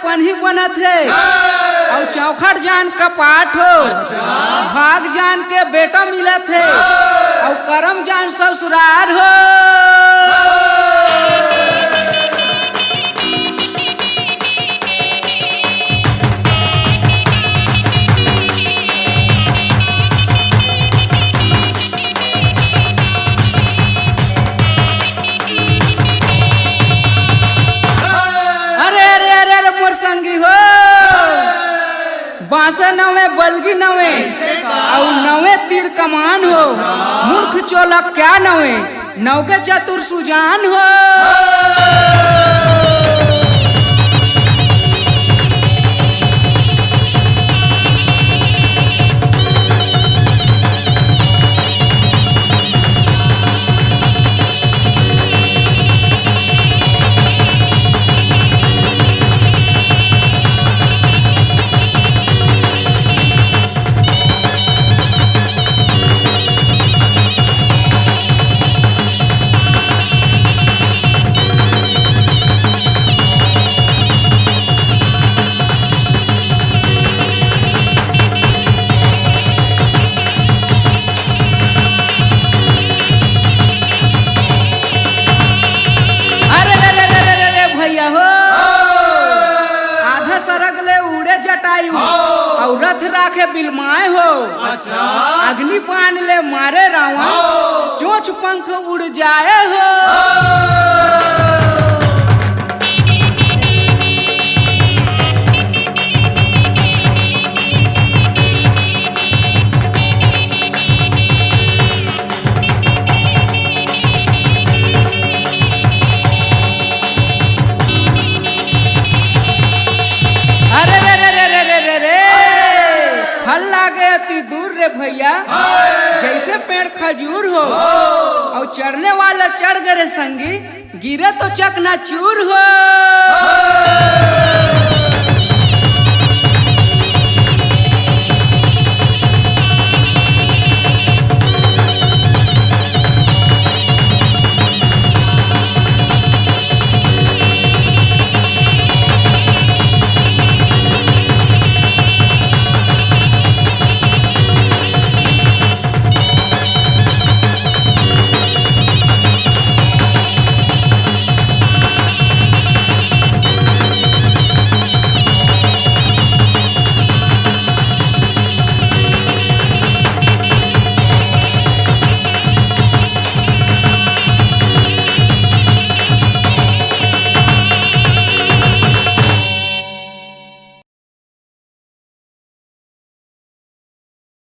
पन्ही बनत है और चौखट जान का पाठ हो। भाग जान के बेटा मिलत है और करम जान ससुरार हो। संगी हो बांसे नवे बलगी नवे और नवे तीर कमान हो। मूर्ख चोलक क्या नवे नौके चतुर सुजान हो। और रथ राखे बिलमाए हो। अच्छा। अग्नि पान ले मारे रावण चोंच पंख उड़ जाए हो। दूर रे भैया जैसे पेड़ खजूर हो और चढ़ने वाला चढ़ गए संगी गिरे तो चकनाचूर हो।